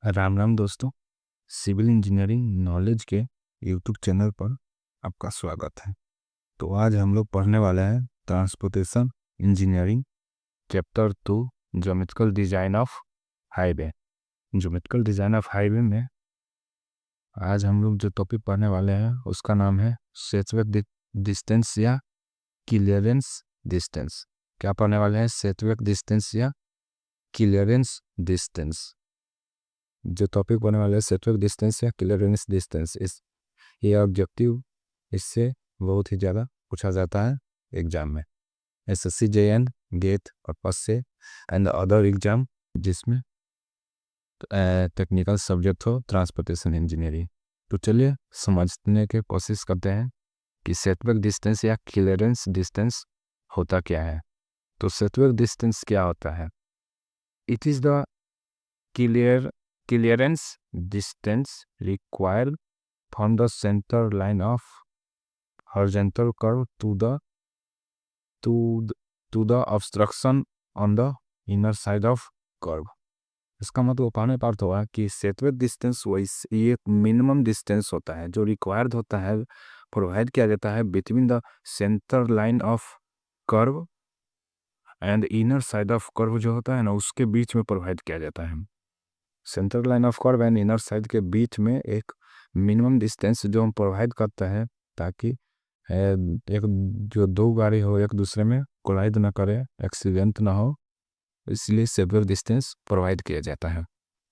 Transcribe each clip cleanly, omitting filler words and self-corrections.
राम राम दोस्तों। Civil engineering knowledge के YouTube channel पर आपका स्वागत है। तो आज हम लोग पढ़ने वाले हैं transportation engineering chapter 2 geometrical design of highway. Geometrical design of highway में आज हम लोग जो टॉपिक पढ़ने वाले हैं उसका नाम है सेटबैक डिस्टेंस या क्लियरेंस डिस्टेंस। क्या पढ़ने वाले हैं? सेटबैक डिस्टेंस या क्लियरेंस डिस्टेंस। जो टॉपिक पढ़ने वाले हैं सेटबैक डिस्टेंस या क्लियरेंस डिस्टेंस, ये ऑब्जेक्टिव इससे बहुत ही ज़्यादा पूछा जाता है एग्जाम में। एसएससी जेएन गेट और पास से एंड अदर एग्जाम जिसमें टेक्निकल सब्जेक्ट हो ट्रांसपोर्टेशन इंजीनियरिंग। तो चलिए समझने की कोशिश करते हैं कि सेटबैक डिस्टेंस या क्लियरेंस डिस्टेंस होता क्या है। तो सेटबैक डिस्टेंस क्या होता है? It is the clearance distance required from the center line of horizontal curve to the obstruction on the inner side of curve। इसका मतलब पाने पार्थ हुआ कि सेटबैक डिस्टेंस ये एक मिनिमम डिस्टेंस होता है जो रिक्वायर्ड होता है, प्रोवाइड किया जाता है between the centre line of curve and inner side of curve जो होता है ना, उसके बीच में प्रोवाइड किया जाता है। Central line of curve and inner side के बीच में एक मिनिमम डिस्टेंस जो हम प्रोवाइड करते हैं ताकि एक जो दो गाड़ी हो एक दूसरे में कोलाइड ना करे, एक्सीडेंट ना हो, इसलिए सेटबैक डिस्टेंस प्रोवाइड किया जाता है।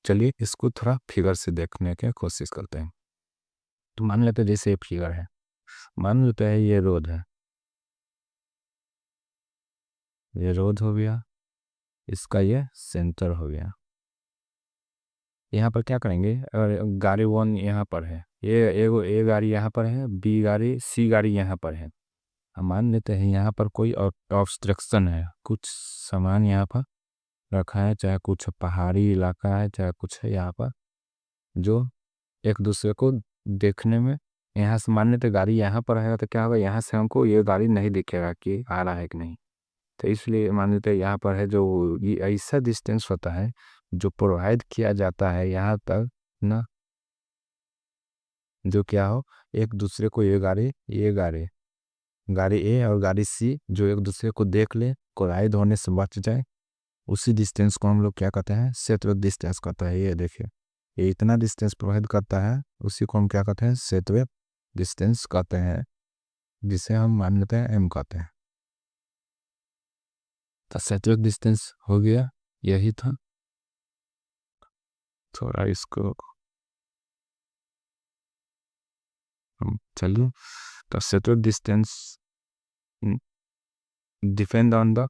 चलिए इसको थोड़ा फिगर से देखने की कोशिश करते हैं। तो मान लेते हैं जैसे ये फिगर है, मान लेते हैं ये रोड है, ये रोड हो गया, इसका ये सेंटर हो गया। यहाँ पर क्या करेंगे, अगर गाड़ी 1 यहाँ पर है, ए गाड़ी यहाँ पर है, बी गाड़ी सी गाड़ी यहाँ पर है। हम मान लेते हैं यहाँ पर कोई ऑब्स्ट्रक्शन है, कुछ सामान यहाँ पर रखा है, चाहे कुछ पहाड़ी इलाका है, चाहे कुछ है यहाँ पर जो एक दूसरे को देखने में, यहाँ से मान लेते गाड़ी यहाँ पर है तो क्या होगा, यहाँ से हमको ये गाड़ी नहीं दिखेगा कि आ रहा है कि नहीं। तो इसलिए मान लेते यहाँ पर है, जो ये ऐसा डिस्टेंस होता है जो प्रोवाइड किया जाता है यहाँ तक ना, जो क्या हो, एक दूसरे को ये गाड़ी ए और गाड़ी सी जो एक दूसरे को देख ले, कोलाइड होने से बच जाए, उसी डिस्टेंस को हम लोग क्या कहते हैं, सेटबैक डिस्टेंस कहता है। ये देखिए, ये इतना डिस्टेंस प्रोवाइड करता है, उसी को हम क्या कहते हैं, सेटबैक डिस्टेंस कहते हैं, जिसे हम मान लेते हैं एम कहते हैं। तो सेटबैक डिस्टेंस हो गया, यही था। थोड़ा इसको चलिए, तो setback distance depend on the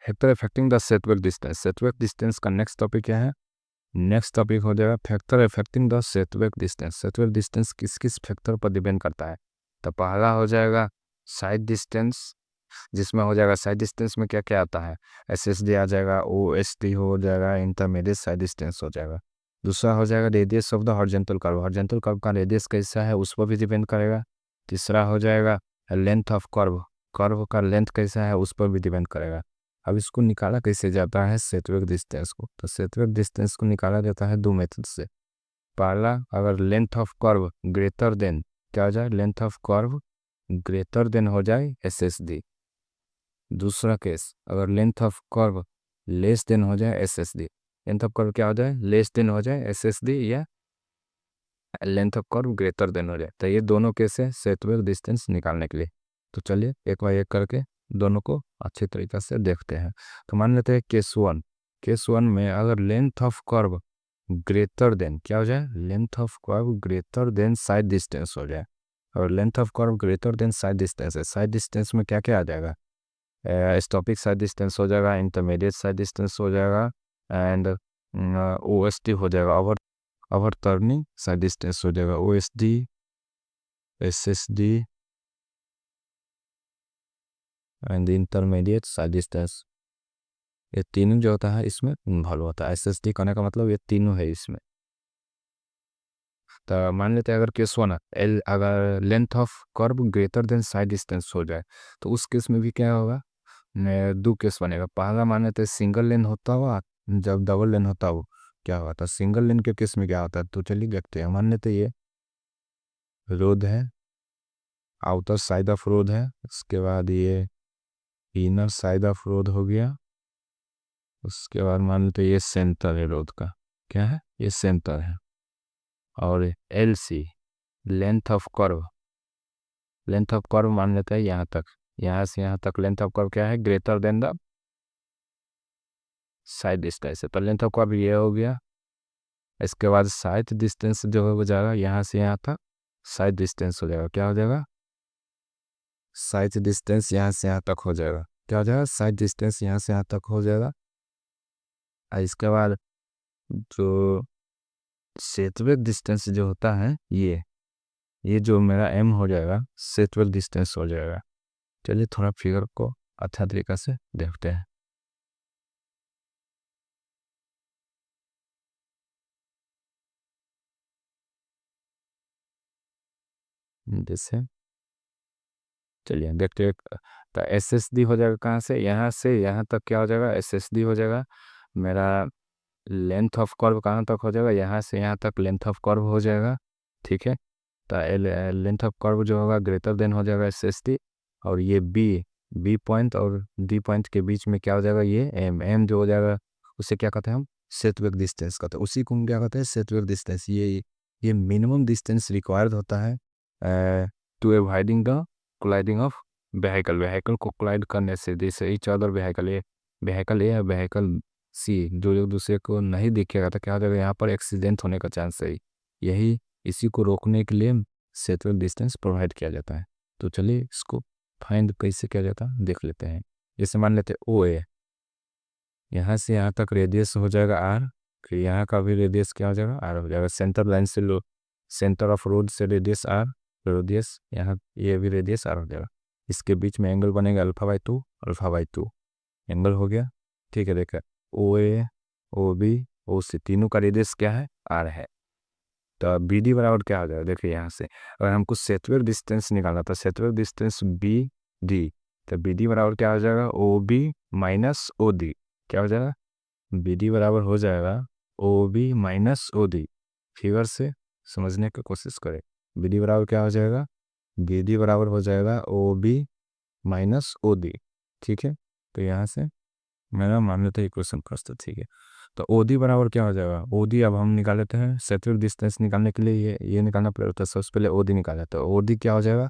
factor affecting the setback distance. Setback distance का नेक्स्ट टॉपिक क्या है? नेक्स्ट टॉपिक हो जाएगा factor affecting the setback distance. Setback distance किस किस फैक्टर पर डिपेंड करता है? तो पहला हो जाएगा साइड डिस्टेंस, जिसमें हो जाएगा साइड डिस्टेंस में क्या क्या आता है, एसएसडी आ जाएगा, ओएसडी हो जाएगा, इंटरमीडिएट साइड डिस्टेंस हो जाएगा। दूसरा हो जाएगा radius of the horizontal curve, horizontal curve का रेडियस कैसा है उस पर भी डिपेंड करेगा। तीसरा हो जाएगा लेंथ ऑफ कर्व, कर्व का लेंथ कैसा है उस पर भी डिपेंड करेगा। अब इसको निकाला कैसे जाता है सेटबैक डिस्टेंस को? तो सेटबैक डिस्टेंस को निकाला जाता है दो मेथड से। पहला, अगर length of curve greater than, क्या हो जाए, length of curve greater than हो जाए एसएसडी। दूसरा केस, अगर length of curve less than हो जाए एसएसडी। लेंथ ऑफ कर्व क्या हो जाए, लेस देन हो जाए एसएसडी, या length of curve greater than हो जाए। तो ये दोनों केस है सेटबैक डिस्टेंस निकालने के लिए। तो चलिए एक बार एक करके दोनों को अच्छी तरीके से देखते हैं। तो मान लेते हैं केस वन में अगर length of curve greater than, क्या हो जाए, length of curve greater than side distance हो जाए। और length of curve greater than side distance है, साइड डिस्टेंस में क्या क्या आ जाएगा, स्टॉपिक साइड डिस्टेंस हो जाएगा, इंटरमीडिएट साइड डिस्टेंस हो जाएगा, एंड ओएसडी हो जाएगा, ओवर टर्निंग साइड डिस्टेंस हो जाएगा, OSD, SSD and intermediate side distance. ये तीनों जो होता है इसमें इन्वॉल्व होता है। एसएसडी करने का मतलब ये तीनों है इसमें। तो मान लेते हैं अगर केस वन एल, अगर length of curve greater than side distance हो जाए, तो उस केस में भी क्या होगा, दो केस बनेगा। पहला मान लेते हैं सिंगल लेन होता हुआ, जब डबल लेन होता हो क्या होता है, सिंगल लेन के केस में क्या होता है, तो चलिए देखते हैं। मान लेते हैं ये रोड है, आउटर साइड ऑफ रोड है, उसके बाद ये इनर साइड ऑफ रोड हो गया, उसके बाद मान लेते हैं ये सेंटर है रोड का, क्या है, ये सेंटर है। और L C length of curve, length of curve मान लेते हैं यहाँ तक, यहाँ से यहाँ तक लेंथ ऑफ कर्व क्या है, greater than the side distance है, तो लेंथ ऑफ कर्व ये हो गया। इसके बाद साइड डिस्टेंस जो है वो जाएगा यहाँ से यहाँ तक, साइड डिस्टेंस हो जाएगा, क्या हो जाएगा, साइड डिस्टेंस यहाँ से यहाँ तक हो जाएगा, क्या हो जाएगा, साइड डिस्टेंस यहाँ से यहाँ तक हो जाएगा। और इसके बाद जो सेटबैक डिस्टेंस जो होता है ये जो मेरा एम हो जाएगा, सेटबैक डिस्टेंस हो जाएगा। चलिए थोड़ा फिगर को अच्छा तरीका से देखते हैं। जैसे चलिए देखते हैं। तो एस एस डी हो जाएगा कहाँ से यहाँ तक, क्या हो जाएगा, एस एस डी हो जाएगा। मेरा लेंथ ऑफ कर्व कहाँ तक हो जाएगा, यहाँ से यहाँ तक लेंथ ऑफ कर्व हो जाएगा, ठीक है। तो लेंथ ऑफ कर्व जो होगा ग्रेटर देन हो जाएगा एस एस डी। और ये बी पॉइंट और डी पॉइंट के बीच में क्या हो जाएगा, ये एम जो हो जाएगा, उसे क्या कहते हैं हम, सेटबैक डिस्टेंस कहते हैं। उसी को हम क्या कहते हैं, सेटबैक डिस्टेंस। ये मिनिमम डिस्टेंस रिक्वायर्ड होता है to avoiding the colliding of vehicle, vehicle को कोलाइड करने से, जैसे each other vehicle, vehicle A या व्हीकल सी जो एक दूसरे को नहीं दिखेगा तो क्या हो जाएगा, यहाँ पर एक्सीडेंट होने का चांस है। यही इसी को रोकने के लिए सेटबैक डिस्टेंस प्रोवाइड किया जाता है। तो चलिए इसको फाइंड कैसे किया जाता है देख लेते हैं। जैसे मान लेते हैं ओ ए, यहाँ से यहाँ तक रेडियस हो जाएगा आर, फिर यहाँ का भी रेडियस क्या हो जाएगा, आर हो जाएगा। सेंटर लाइन से लो, सेंटर ऑफ रोड से रेडियस आर, रेडियस यहाँ ये भी रेडियस आर हो जाएगा। इसके बीच में एंगल बनेगा alpha by to, alpha by to angle हो गया, ठीक है। देखा ओ ए, ओ बी, ओ सी तीनों का रेडियस क्या है, आर है। तो बी डी बराबर क्या हो जाएगा, देखिए यहाँ से अगर हमको सेटबैक डिस्टेंस निकालना था, सेटबैक डिस्टेंस बी डी, तो बी डी बराबर क्या हो जाएगा, O B minus O D, क्या हो जाएगा, बी डी बराबर हो जाएगा O B minus O D. Figure से समझने की कोशिश करें, बी डी बराबर क्या हो जाएगा, बी डी बराबर हो जाएगा O B minus O D, ठीक है। तो यहाँ से मेरा मान लेते हैं इक्वेशन फर्स्ट, ठीक है। तो ओ डी बराबर क्या हो जाएगा, ओ डी अब हम निकाल लेते हैं। सेटबैक डिस्टेंस निकालने के लिए ये निकालना पड़ेगा, तो सबसे पहले ओ डी निकाल लेते हैं। ओ डी क्या हो जाएगा,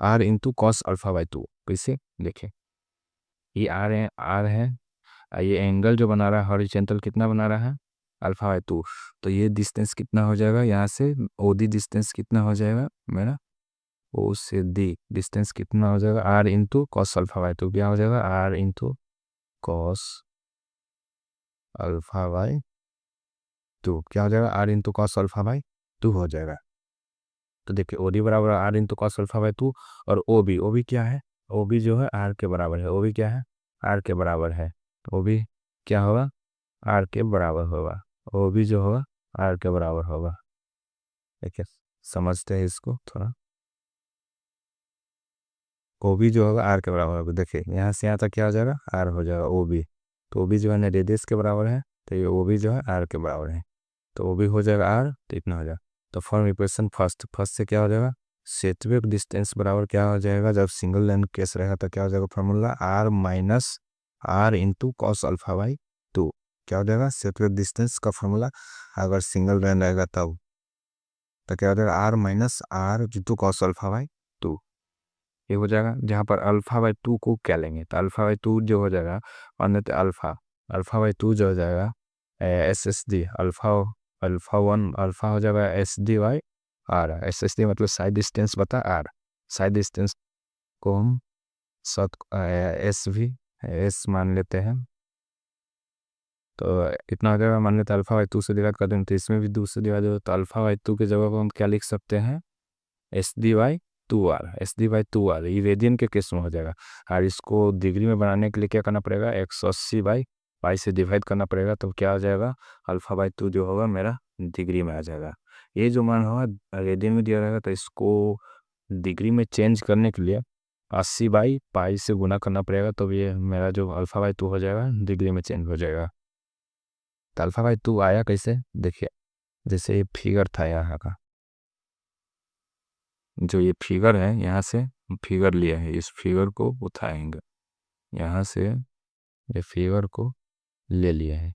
R into cos alpha by two. कैसे देखें, ये आर है, ये एंगल जो बना रहा है हॉरिजॉन्टल कितना बना रहा है, अल्फा बाई टू। तो ये डिस्टेंस कितना हो जाएगा, यहाँ से ओ डी डिस्टेंस कितना हो जाएगा मेरा, ओ से डी डिस्टेंस कितना हो जाएगा, R into cos alpha by two, क्या हो जाएगा, R into cos alpha by two, क्या हो जाएगा, R into cos alpha by two हो जाएगा। तो देखिए ओ डी बराबर R into cos alpha by two, और ओ बी क्या है, ओ बी जो है आर के बराबर है, ओ बी क्या है, आर के बराबर है। ओ बी क्या होगा, आर के बराबर होगा, ओ बी जो होगा आर के बराबर होगा। देखिए समझते हैं इसको थोड़ा, ओ बी जो होगा आर के बराबर होगा। देखिए यहाँ से यहाँ तक क्या हो जाएगा, आर हो जाएगा ओ बी। तो ओ बी जो है ना रेडियस के बराबर है, तो ये ओ बी जो है आर के बराबर है, तो वो भी हो जाएगा आर, तो इतना हो जाएगा। तो फॉर्म इक्वेशन फर्स्ट से क्या हो जाएगा, सेटबैक डिस्टेंस बराबर क्या हो जाएगा, जब सिंगल लाइन केस रहेगा तो क्या हो जाएगा formula, R minus are into cos alpha by two, क्या हो जाएगा सेटबैक डिस्टेंस का फॉर्मूला। अगर सिंगल लाइन रहेगा तब तो क्या हो जाएगा, are minus are into cos alpha by two, ये हो जाएगा। जहाँ पर अल्फा बाई टू को क्या लेंगे, तो अल्फा बाई टू जो हो जाएगा, अन्य अल्फा, अल्फा बाई टू जो हो जाएगा S S D, alpha alpha one, alpha हो जाएगा S D by R, S S D मतलब साइड डिस्टेंस बता आर, साइड डिस्टेंस को हम सत एस भी एस मान लेते हैं। तो इतना हो जाएगा, मान लेते हैं अल्फा बाई टू से डिवाइड कर देंगे, तो इसमें भी टू से डिवाइड होगा, तो अल्फा बाई टू की जगह को हम क्या लिख सकते हैं, S D by two R, S D by two R, ये रेडियन के केस में हो जाएगा। और इसको डिग्री में बनाने के लिए क्या करना पड़ेगा, 180 बाई पाई से डिवाइड करना पड़ेगा, तो क्या हो जाएगा, अल्फा बाई टू जो होगा मेरा डिग्री में आ जाएगा। ये जो मान होगा रेडियन में दिया रहेगा, तो इसको डिग्री में चेंज करने के लिए 80/पाई से गुना करना पड़ेगा, तो ये मेरा जो α/2 हो जाएगा डिग्री में चेंज हो जाएगा। तो α/2 आया कैसे, देखिए जैसे ये फिगर था यहाँ का, जो ये फिगर है यहाँ से फिगर लिया है, इस फिगर को उठाएंगे यहाँ से, ये फिगर को ले लिए हैं।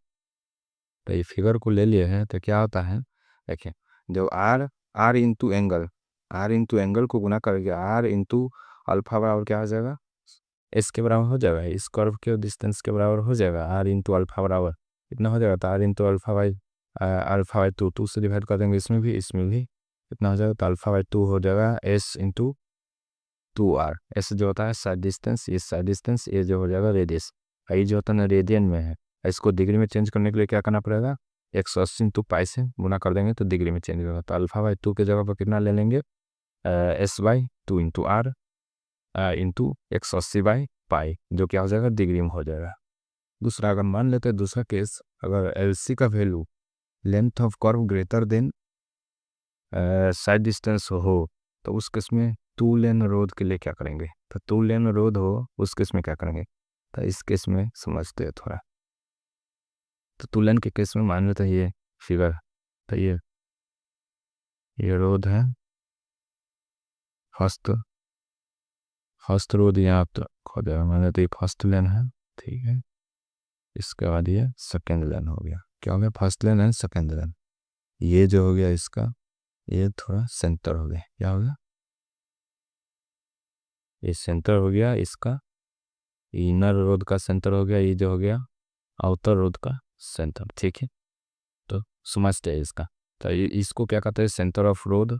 तो ये फिगर को ले लिए हैं तो क्या होता है, देखिए जो R R into angle, R into angle को गुना करके आर इंटू अल्फा बराबर क्या हो जाएगा, एस के बराबर हो जाएगा, इस कर्व के डिस्टेंस के बराबर हो जाएगा। आर इंटू अल्फा बराबर कितना हो जाएगा, तो आर इंटू अल्फा/2, 2 से डिवाइड कर देंगे, इसमें भी कितना हो जाएगा, तो α/2 हो जाएगा एस इंटू 2r। एस जो होता है साइड डिस्टेंस, ये साइड डिस्टेंस, ये जो हो जाएगा रेडियस, ये जो होता है ना रेडियन में है। इसको डिग्री में चेंज करने के लिए क्या करना पड़ेगा, 180 इंटू पाई से गुना कर देंगे तो डिग्री में चेंज होगा। तो α/2 के जगह पर कितना ले लेंगे, S/2 इंटू आर इंटू 180/पाई, जो क्या हो जाएगा डिग्री में हो जाएगा। दूसरा अगर मान लेते हैं, दूसरा केस, अगर LC का value length of curve greater than side distance हो, तो उस केस में टू लेन रोड के लिए क्या करेंगे, तो टू लेन रोड हो उस केस में क्या करेंगे, तो इस केस में समझते हैं थोड़ा। तो टू लेन के केस में मान लेते हैं ये फिगर, तो ये रोड है, फर्स्ट रोड यहाँ तो खो जाएगा, मान लेते ये फर्स्ट लेन है, ठीक है। इसके बाद ये सेकेंड लेन हो गया, क्या हो गया, फर्स्ट लेन एंड सेकेंड लेन। ये जो हो गया इसका, ये थोड़ा सेंटर हो गया, क्या हो गया, ये सेंटर हो गया इसका, इनर रोड का सेंटर हो गया, ये जो हो गया आउटर रोड का सेंटर, ठीक है। तो समझते हैं इसका, तो इसको क्या कहते हैं, सेंटर ऑफ रोड।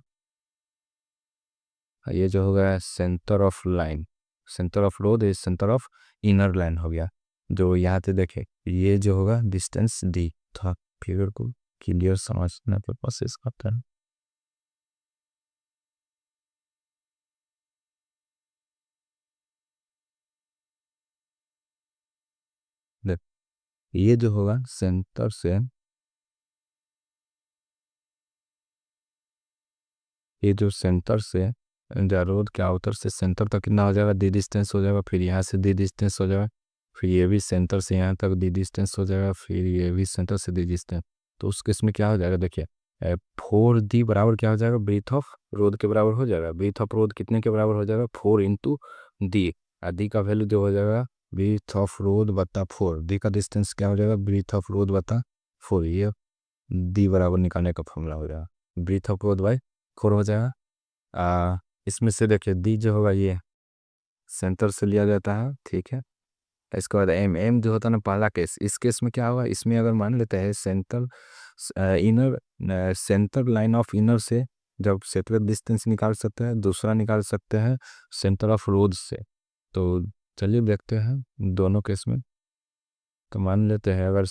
ये जो हो गया centre of line, centre of road, ये सेंटर ऑफ इनर लाइन हो गया। जो यहाँ से देखे ये जो होगा डिस्टेंस डी, तो फिगर को क्लियर समझने पर कोशिश करते हैं। देख ये जो होगा सेंटर से, ये जो सेंटर से रोड के आउटर से सेंटर तक कितना हो जाएगा, डी डिस्टेंस हो जाएगा, फिर यहाँ से डी डिस्टेंस हो जाएगा, फिर ये भी सेंटर से यहाँ तक डी डिस्टेंस हो जाएगा, फिर ये भी सेंटर से डी डिस्टेंस। तो उस केस में क्या हो जाएगा, देखिए 4D बराबर क्या हो जाएगा, ब्रीथ ऑफ रोड के बराबर हो जाएगा। ब्रीथ ऑफ रोड कितने के बराबर हो जाएगा, 4 इंटू डी। डी का वैल्यू जो हो जाएगा ब्रीथ ऑफ रोड बता 4, डी का डिस्टेंस क्या हो जाएगा, ब्रीथ ऑफ रोड बता 4, ये डी बराबर निकालने का फॉर्मूला हो जाएगा, ब्रीथ ऑफ रोड बाई 4 हो जाएगा। इसमें से देखिए डी जो होगा ये सेंटर से लिया जाता है, ठीक है। इसके बाद एम जो होता है ना पहला केस, इस केस में क्या होगा, इसमें अगर मान लेते हैं centre inner centre line of inner से जब सेपरेट डिस्टेंस निकाल सकते हैं, दूसरा निकाल सकते हैं सेंटर ऑफ रोड से। तो चलिए देखते हैं दोनों केस में। तो मान लेते हैं अगर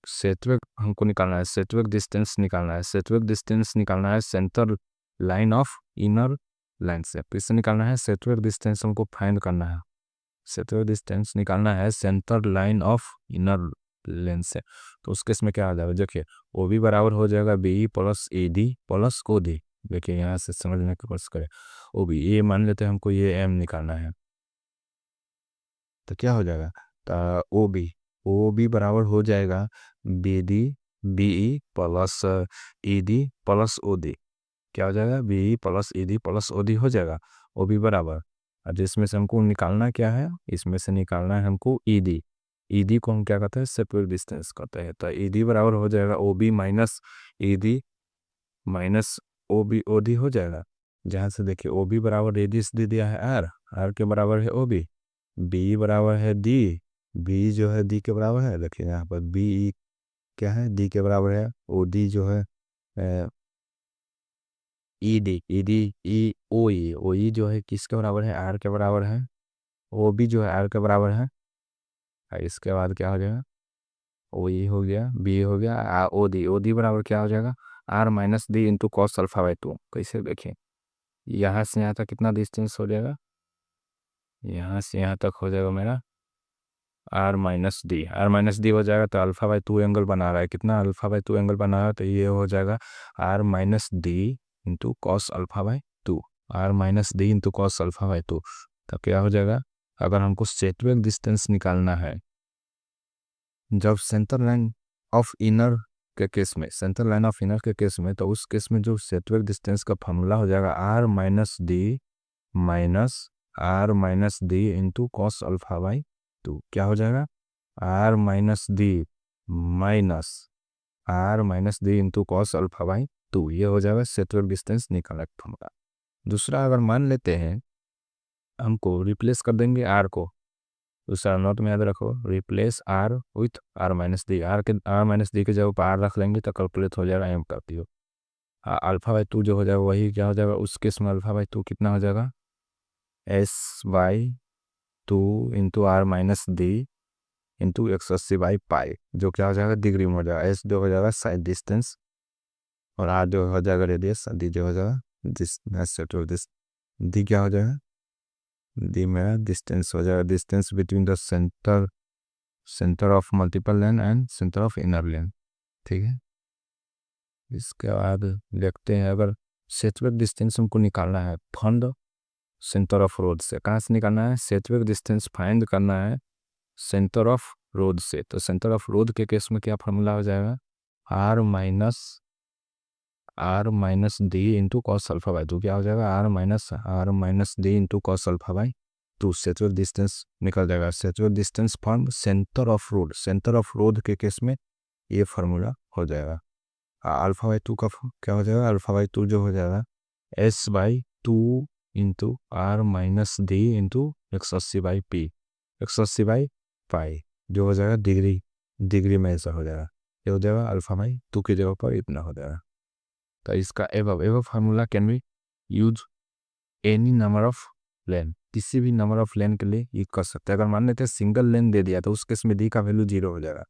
सेटवेक हमको निकालना है, सेटवेक डिस्टेंस निकालना है, सेटवेक डिस्टेंस निकालना है centre line of inner line से, फिर से निकालना है सेटवेक डिस्टेंस, हमको फाइंड करना है, सेटवेक डिस्टेंस निकालना है centre line of inner line से। तो उस केस में क्या आ जाएगा, देखिए ओ भी बराबर हो जाएगा B plus A D plus O D. देखिए यहाँ से समझने की कोशिश करें, ओ बी ये मान लेते हैं हमको ये एम निकालना है, तो क्या हो जाएगा, तो ओ बी बराबर हो जाएगा B D B E plus E D plus O D. क्या हो जाएगा, B E plus E D plus O D हो जाएगा। ओ बी बराबर, और जिसमें से हमको निकालना क्या है, इसमें से निकालना है हमको ई डी। ई डी को हम क्या कहते हैं, सेपरेट डिस्टेंस कहते हैं। तो ई डी बराबर हो जाएगा O B minus E D minus O B O D हो जाएगा। जहाँ से देखिए ओ बी बराबर रेडियस दे दिया है आर, आर के बराबर है ओ बी, बी बराबर है डी, बी जो है डी के बराबर है। देखिए यहाँ पर बी क्या है, डी के बराबर है, ओ डी जो है ई डी, ओ ई जो है किसके बराबर है, आर के बराबर है, ओ बी जो है आर के बराबर है। इसके बाद क्या हो जाएगा, ओ ई हो गया, बी हो गया, ओ डी बराबर क्या हो जाएगा, are minus D into cos alpha. कैसे देखें, यहाँ से यहाँ तक कितना डिस्टेंस हो जाएगा, यहाँ से यहाँ तक हो जाएगा मेरा आर माइनस डी हो जाएगा। तो α/2 एंगल बना रहा है, कितना α/2 एंगल बना रहा है, तो ये हो जाएगा are minus D into cos alpha. R minus D into cos alpha by two. तब क्या हो जाएगा, अगर हमको सेटबैक डिस्टेंस निकालना है, जब सेंटर लाइन ऑफ इनर के केस में, सेंटर लाइन ऑफ इनर के केस में, तो उस केस में जो सेटबैक डिस्टेंस का फॉर्मूला हो जाएगा are minus D into cos alpha by two. क्या हो जाएगा, are minus D into cos alpha by two. ये हो जाएगा सेटबैक डिस्टेंस निकालने का फॉर्मूला। दूसरा, अगर मान लेते हैं हमको रिप्लेस कर देंगे आर को, दूसरा नोट में याद रखो, replace R with R minus D. R minus D के जगह आर रख लेंगे तो कैलकुलेट हो जाएगा एम करती हो। अल्फा बाई टू जो हो जाएगा वही क्या हो जाएगा, उस केस में अल्फा बाई टू कितना हो जाएगा, S by two into are minus D into 180/पाई, जो क्या हो जाएगा डिग्री में हो जाएगा। एस जो हो जाएगा साइड डिस्टेंस और आर जो हो जाएगा रेडियस, डी जो हो जाएगा डी क्या हो जाएगा, डी मेरा डिस्टेंस हो जाएगा, distance between the centre of multiple lane and centre of inner lane. ठीक है, इसके बाद देखते हैं, अगर सेटबैक डिस्टेंस हमको निकालना है फाइंड सेंटर ऑफ रोड से। कहाँ से निकालना है, सेटबैक डिस्टेंस फाइंड करना है सेंटर ऑफ रोड से। तो सेंटर ऑफ रोड के केस में क्या फॉर्मूला हो जाएगा, are minus D into cos alpha by two. क्या हो जाएगा, are minus D into cos alpha by two. Setback distance निकल जाएगा। Setback distance from centre of road के केस में ये फार्मूला हो जाएगा। अल्फा बाई टू का क्या हो जाएगा, अल्फा बाई टू जो हो जाएगा S by two into are minus D into 180/पी, 180/पाई, जो हो जाएगा डिग्री में ऐसा हो जाएगा। ये हो जाएगा अल्फा बाई टू की जगह पर इतना हो जाएगा। तो इसका above formula can be use any number of lane, किसी भी नंबर ऑफ लेन के लिए यूज कर सकते हैं। अगर मान लेते हैं सिंगल लेन दे दिया तो उस केस में डी का वैल्यू 0 हो जाएगा।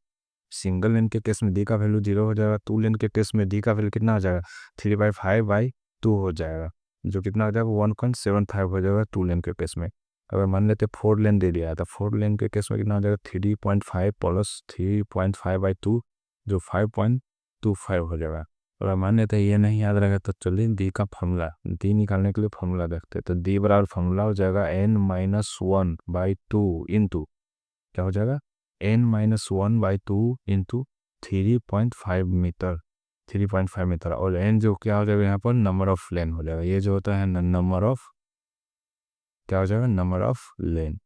सिंगल लेन के केस में डी का वैल्यू 0 हो जाएगा। टू लेन के केस में डी का वैल्यू कितना हो जाएगा, 3/5/2 हो जाएगा, जो कितना हो जाएगा 1.75 हो जाएगा टू लेन के केस में। अगर मान लेते 4 लेन दे दिया है तो 4 लेन के केस में कितना हो जाएगा 3.5 प्लस 3.5/2, जो 5.25 हो जाएगा। और मान लेते हैं ये नहीं याद रहेगा तो चलिए डी का फॉर्मूला, डी निकालने के लिए फॉर्मूला देखते हैं। तो डी बराबर फॉर्मूला हो जाएगा n-1/2 इंटू क्या हो जाएगा, n-1/2 इंटू 3.5 मीटर, और n जो क्या हो जाएगा यहाँ पर नंबर ऑफ लेन हो जाएगा। ये जो होता है नंबर ऑफ क्या हो जाएगा, नंबर ऑफ लेन,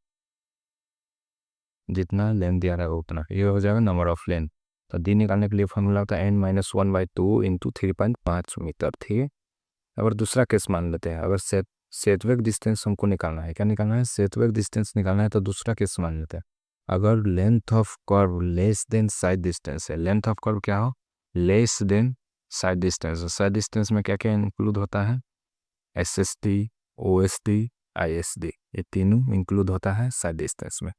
जितना लेन दिया रहेगा उतना, ये हो जाएगा नंबर ऑफ लेन। तो डी निकालने के लिए फॉर्मूला होता है n-1/2 इंटू 3.5 मीटर। ठीक है, अगर दूसरा केस मान लेते हैं, अगर सेटबैक डिस्टेंस हमको निकालना है, क्या निकालना है, सेटबैक डिस्टेंस निकालना है। तो दूसरा केस मान लेते हैं, अगर length of curve less then side distance है, लेंथ ऑफ कर्व क्या हो, less than side distance. Side distance में क्या क्या इंक्लूड होता है, SST, OSD, ISD, ये तीनों इंक्लूड होता है साइड डिस्टेंस में।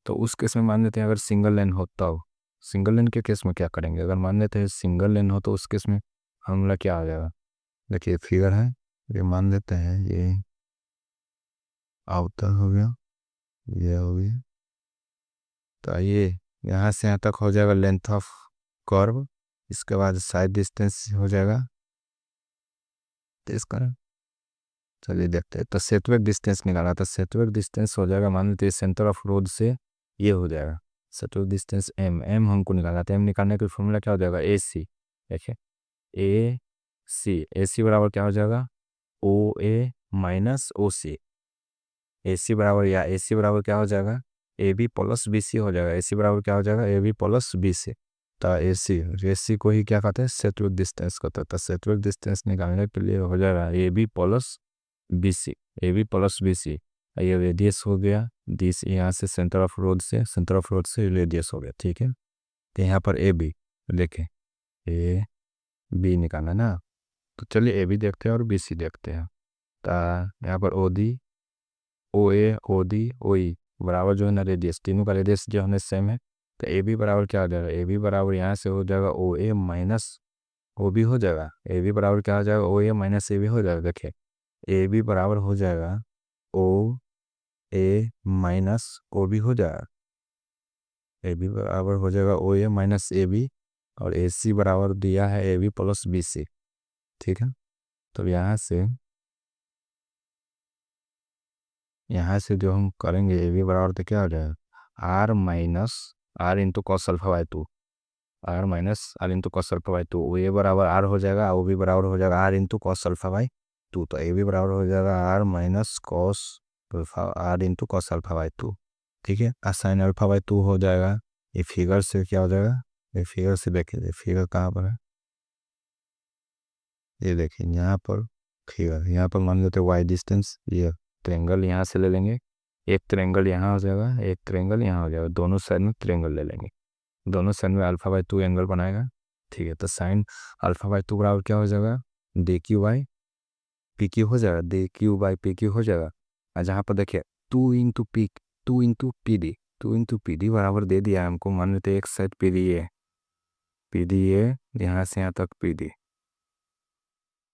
तो उस केस में मान लेते हैं अगर सिंगल लेन हो तो सिंगल लेन के केस में क्या करेंगे, अगर मान लेते हैं सिंगल लेन हो तो उस केस में हमला क्या आ जाएगा, देखिए फिगर है, ये मान लेते हैं, ये आउटर हो गया, ये हो गया। तो ये यहाँ से यहाँ तक हो जाएगा लेंथ ऑफ कर्व, इसके बाद साइड डिस्टेंस हो जाएगा। तो इसका चलिए देखते हैं। तो सेटबैक डिस्टेंस निकाला, तो सेटबैक डिस्टेंस हो जाएगा, मान लेते हैं सेंटर ऑफ रोड से ये हो जाएगा सेटबैक डिस्टेंस एम हमको निकाला। तो एम निकालने का फॉर्मूला क्या हो जाएगा, AC। देखिए AC बराबर क्या हो जाएगा, OA माइनस OC। AC बराबर क्या हो जाएगा, AB प्लस BC हो जाएगा। AC बराबर क्या हो जाएगा, AB प्लस BC। तो AC को ही क्या कहते हैं, सेटबैक डिस्टेंस कहते हैं। तो सेटबैक डिस्टेंस निकालने के लिए हो जाएगा AB प्लस BC। ये रेडियस हो गया, दिस यहाँ से सेंटर ऑफ रोड से रेडियस हो गया। ठीक है, तो यहाँ पर AB देखें, AB निकालना ना, तो चलिए AB देखते हैं और BC देखते हैं। तो यहाँ पर OA, OD, OE बराबर जो है ना रेडियस, तीनों का रेडियस जो है सेम है। तो AB बराबर क्या हो जाएगा, AB बराबर यहाँ से हो जाएगा OA माइनस OB हो जाएगा। AB बराबर क्या हो जाएगा, OA माइनस AB हो जाएगा। देखिए AB बराबर हो जाएगा OA माइनस OB हो जाएगा। AB बराबर हो जाएगा OA माइनस AB, और AC बराबर दिया है AB प्लस BC। ठीक है, तो यहाँ से यहाँ से जो हम करेंगे ए बी बराबर तो क्या हो जाएगा are minus are into cos alpha by two, R minus are into cos alpha by two, A बराबर आर हो जाएगा, ओ बी बराबर हो जाएगा R into cos alpha by two, तो ए बी बराबर हो जाएगा are minus cos alpha R into cos alpha by two. ठीक है, साइन अल्फा बाई टू हो जाएगा। ये फिगर से क्या हो जाएगा, ये फिगर से देखिए, फिगर कहाँ पर है, ये देखिए यहाँ पर फिगर, यहाँ पर मान लेते वाई डिस्टेंस, ये ट्रेंगल यहाँ से ले लेंगे, एक ट्रेंगल यहाँ हो जाएगा, एक ट्रेंगल यहाँ हो जाएगा, दोनों साइड में ट्रेंगल ले लेंगे, दोनों साइड में अल्फा बाई टू एंगल बनाएगा। ठीक है, तो साइन अल्फा बाई टू बराबर क्या हो जाएगा D Q by P Q हो जाएगा, D Q by P Q हो जाएगा। और जहाँ पर देखिए two into P, two into P D, two into P D बराबर दे दिया है हमको, मान लेते एक साइड पी डी है, पी डी ए यहाँ से यहाँ तक पी डी।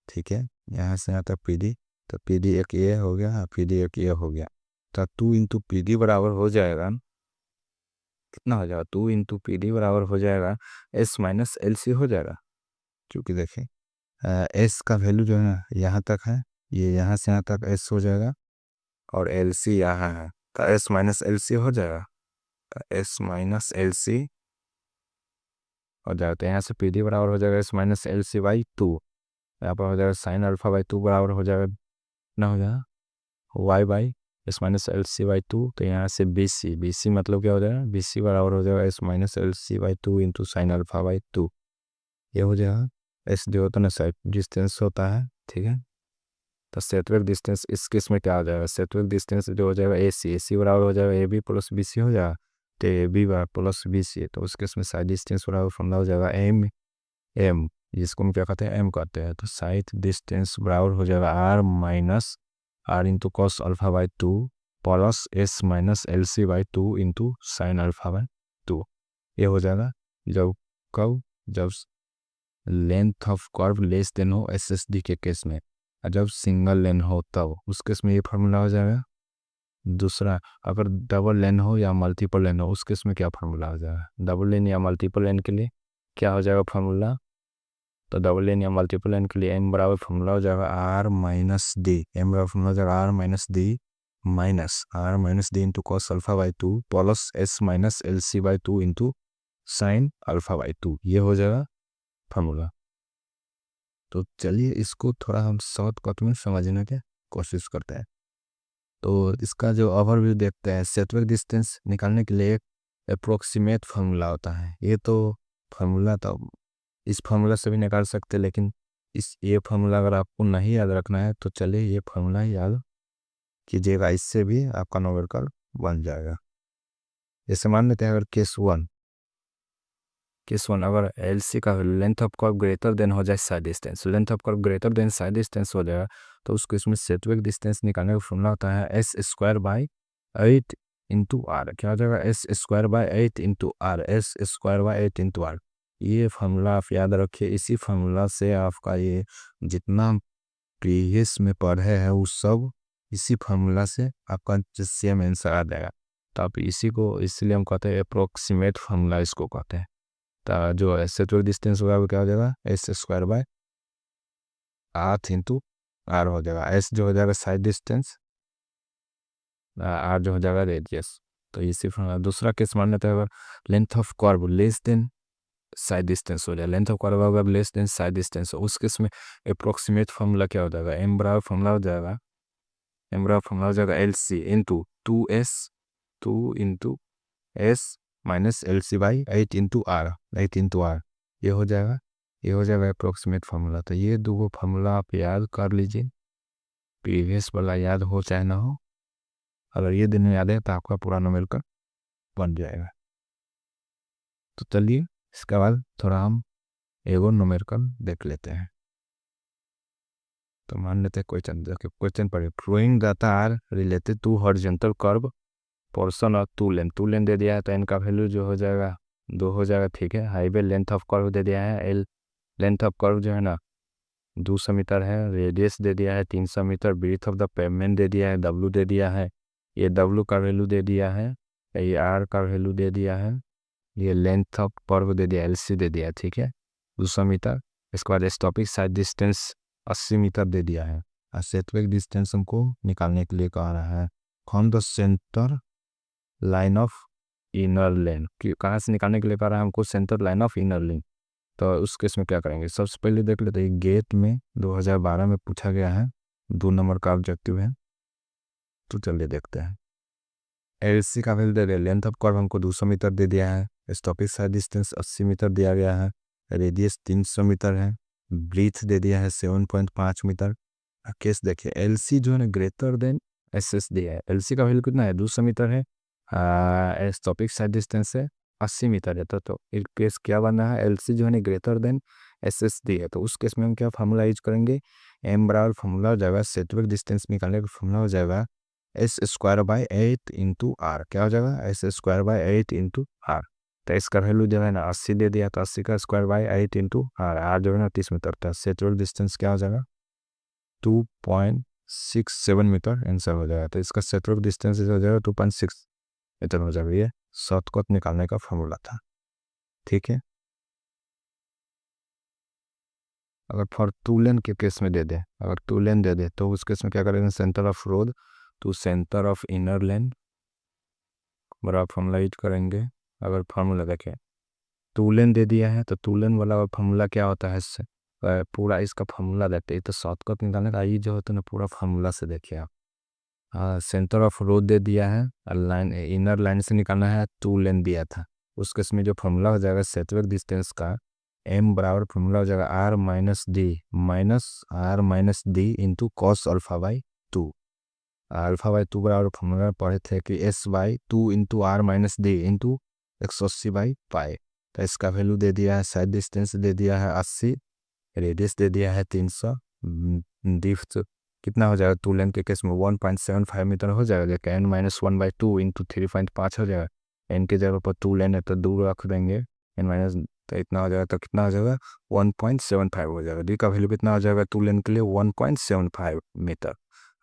ठीक है, यहाँ से यहाँ तक पी डी, तो पी डी एक ए हो गया, पी डी एक ए हो गया, तो टू इंटू पी डी बराबर हो जाएगा, कितना हो जाएगा टू इंटू पी डी बराबर हो जाएगा एस माइनस एल सी हो जाएगा। क्योंकि देखें एस का वैल्यू जो है ना यहाँ तक है, ये यहाँ से यहाँ तक एस हो जाएगा, और एल सी यहाँ है, तो एस माइनस एल सी हो जाएगा, एस माइनस एल सी हो जाएगा। तो यहाँ से पी डी बराबर हो जाएगा S minus L C by two, यहाँ पर हो जाएगा साइन अल्फा बाई टू बराबर हो जाएगा, कितना हो जाएगा y by s minus L C by two. तो यहाँ से बी सी, बी सी मतलब क्या हो जाएगा, बी सी बराबर हो जाएगा S minus L C by two into sine alpha by two, ये हो जाएगा। एस जो होता है ना साइड डिस्टेंस होता है। ठीक है, तो सेटवर्क डिस्टेंस इस केस में क्या हो जाएगा, सेटवर्क डिस्टेंस जो हो जाएगा ए सी बराबर हो जाएगा a b plus b c हो जाएगा, तो ए बी बराबर प्लस बी सी, तो उस केस में साइड डिस्टेंस बराबर फॉर्मूला हो जाएगा एम एम, जिसको हम क्या कहते हैं एम कहते हैं। तो साइड डिस्टेंस बराबर हो जाएगा are minus are into cos alpha by two plus s minus L C by two into sine alpha by two, ये हो जाएगा जब कब, जब length of curve less than हो एस एस डी के केस में, और जब सिंगल लेन हो तब उस केस में ये फार्मूला हो जाएगा। दूसरा, अगर डबल लेन हो या मल्टीपल लेन हो उस केस में क्या फार्मूला हो जाएगा, डबल लेन या मल्टीपल लेन के लिए क्या हो जाएगा फार्मूला, तो डबल लेन या मल्टीपल लेन के लिए एम बराबर फार्मूला हो जाएगा आर माइनस डी, एम बराबर फार्मूला हो जाएगा are minus D into cos alpha by two plus s minus L C by two into sine alpha by two, ये हो जाएगा फार्मूला। तो चलिए इसको थोड़ा हम शॉर्टकट में समझने की कोशिश करते हैं। तो इसका जो ओवरव्यू देखते हैं, सेटवर्क डिस्टेंस निकालने के लिए एक अप्रोक्सीमेट फार्मूला होता है। ये तो फार्मूला तो इस फार्मूला से भी निकाल सकते हैं, लेकिन ये फार्मूला अगर आपको नहीं याद रखना है तो चलिए ये फार्मूला याद कीजिएगा, इससे भी आपका न्यूमेरिकल बन जाएगा। जैसे मान लेते हैं अगर केस वन अगर एल सी का length of curve greater than हो जाए side distance, length of curve greater than side distance हो जाएगा, तो उसको इसमें सेटवर्क डिस्टेंस निकालने का फॉर्मूला होता है s square by 8 into r. क्या हो जाएगा s square by 8 into r, s square by 8 into r. ये फार्मूला आप याद रखिए, इसी फार्मूला से आपका ये जितना प्रीवियस में पढ़े है वो सब इसी फार्मूला से आपका सेम आंसर आ जाएगा। तो आप इसी को इसलिए हम कहते हैं अप्रोक्सीमेट फार्मूला इसको कहते हैं। तो जो सेटवर्क डिस्टेंस होगा वो क्या हो जाएगा s square by 8 into r हो जाएगा, एस जो हो जाएगा साइड डिस्टेंस, आर जो हो जाएगा रेडियस। तो इसी दूसरा केस मान लेते हैं अगर length of curve less then side distance हो जाए, लेंथ ऑफ कर्व अगर लेस देन साइड डिस्टेंस हो उस केस में अप्रोक्सीमेट फार्मूला क्या हो जाएगा, एम बराबर फार्मूला हो जाएगा, एम बराबर फार्मूला हो जाएगा l c into two into s minus L C by 8 into r, ये हो जाएगा, ये हो जाएगा अप्रोक्सीमेट फार्मूला। तो ये दो फार्मूला आप याद कर लीजिए, प्रीवियस वाला याद हो चाहे ना हो, अगर ये दिन याद है तो आपका पूरा न्यूमेरिकल बन जाएगा। तो चलिए इसके बाद थोड़ा हम एगो न्यूमेरिकल देख लेते हैं। तो मान लेते हैं क्वेश्चन पढ़िए, proving that R related to horizontal curve portion of two length दे दिया है, तो इनका वैल्यू जो हो जाएगा 2 हो जाएगा। ठीक है, हाईवे लेंथ ऑफ कर्व दे दिया है, एल लेंथ ऑफ कर्व जो है ना 200 मीटर है, रेडियस दे दिया है 300 metre, breadth of the pavement दे दिया है, डब्लू दे दिया है, ये डब्लू का वैल्यू दे दिया है, ये आर का वैल्यू दे दिया है, ये लेंथ ऑफ कर्व दे दिया, एल सी दे दिया है। ठीक है, 200 मीटर। इसके बाद स्टॉपिक साइड डिस्टेंस 80 मीटर दे दिया है, और सेटवर्क डिस्टेंस हमको निकालने के लिए कह रहा है, from the centre line of inner lane, कहाँ से निकालने के लिए कह रहा है हमको, centre line of inner lane. तो उस केस में क्या करेंगे, सबसे पहले देख लेते हैं गेट में 2012 में पूछा गया है, 2 नंबर का ऑब्जेक्टिव है। तो चलिए देखते हैं। एलसी का वैल्यू दे दिया, लेंथ ऑफ कर्व हमको 200 मीटर दे दिया है, स्टॉपिक साइड डिस्टेंस 80 मीटर दिया गया है, रेडियस 300 मीटर है, ब्रीथ दे दिया है 7.5 मीटर। केस देखिए एलसी जो है ना ग्रेटर देन एसएस दिया है। एलसी का वैल्यू कितना है, 200 मीटर है, स्टॉपिक साइड डिस्टेंस है 80 मीटर है। तो इस केस क्या बना है, एलसी जो है ना ग्रेटर देन एसएस दी है। तो उस केस में हम क्या फार्मूला यूज करेंगे, एम बराबर फार्मूला हो जाएगा, सेटवर्क डिस्टेंस निकालने का फार्मूला हो जाएगा s square by 8 into r. क्या हो जाएगा, s square by 8 into r. तो इसका वैल्यू जो है ना 80 दे दिया, तो 80 का square by 8 into r, r जो है ना 30 मीटर था। सेटवर्क डिस्टेंस क्या हो जाएगा, 2.67 मीटर आंसर हो जाएगा। तो इसका सेटवर्क डिस्टेंस हो जाएगा 2.6 मीटर हो जाएगा। ये शॉर्टकट निकालने का फार्मूला था, ठीक है। अगर फॉर टू लेन के केस में दे दे, अगर टू लेन दे दे तो उस केस में क्या करेंगे, centre of road to centre of inner lane बराबर फार्मूला यूज करेंगे। अगर फार्मूला देखें, टू लेन दे दिया है तो टू लेन वाला फार्मूला क्या होता है, इससे पूरा इसका फार्मूला देते हैं। तो शॉर्टकट निकालने का ये जो होता है ना, पूरा फार्मूला से देखिए आप। सेंटर ऑफ रोड दे दिया है, लाइन इनर लाइन से निकालना है, टू लेन दिया था। उस केस में जो फार्मूला हो जाएगा सेटवर्क डिस्टेंस का, एम बराबर फार्मूला हो जाएगा are minus D into cos alpha by 2। Alpha by 2 बराबर फार्मूला पढ़े थे कि s by 2 into are minus D into 180 by pi. तो इसका वैल्यू दे दिया है, साइड डिस्टेंस दे दिया है 80, रेडियस दे दिया है 300, डिफ्थ कितना हो जाएगा, टू लेन के केस में 1.75 मीटर हो जाएगा। एन माइनस 1/2 इंटू 3.5 हो जाएगा। एन के जगह पर टू लेन है तो 2 रख देंगे, एन माइनस, तो इतना हो जाएगा। तो कितना हो जाएगा, 1.75 हो जाएगा। डी का वैल्यू कितना हो जाएगा टू लेन के लिए, 1.75 मीटर।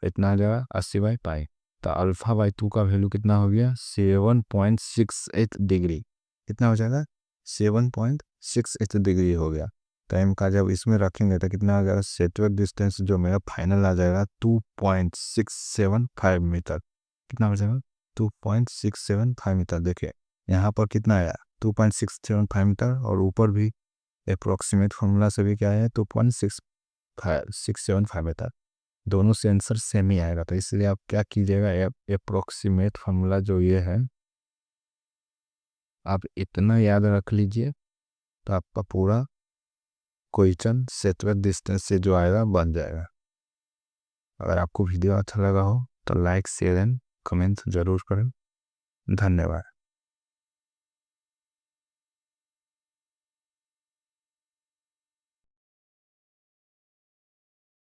इतना हो जाएगा 80 बाई पाई। तो अल्फा बाई 2 का वैल्यू कितना हो गया, 7.68 डिग्री। कितना हो जाएगा, 7.68 डिग्री हो गया। टाइम का जब इसमें रखेंगे तो कितना आ जाएगा, सेटवर्क डिस्टेंस जो मेरा फाइनल आ जाएगा 2.675 मीटर। कितना हो जाएगा, 2.675 मीटर। देखिए यहाँ पर कितना आया, 2.675 मीटर, और ऊपर भी अप्रोक्सीमेट फार्मूला से भी क्या है, 2.675 मीटर। दोनों से आंसर सेम ही आएगा। तो इसलिए आप क्या कीजिएगा, अप्रोक्सीमेट फार्मूला जो ये है आप इतना याद रख लीजिए, तो आपका पूरा क्वेश्चन सेटवर्क डिस्टेंस से जो आएगा बन जाएगा। अगर आपको वीडियो अच्छा लगा हो तो लाइक शेयर एंड कमेंट जरूर करें। धन्यवाद।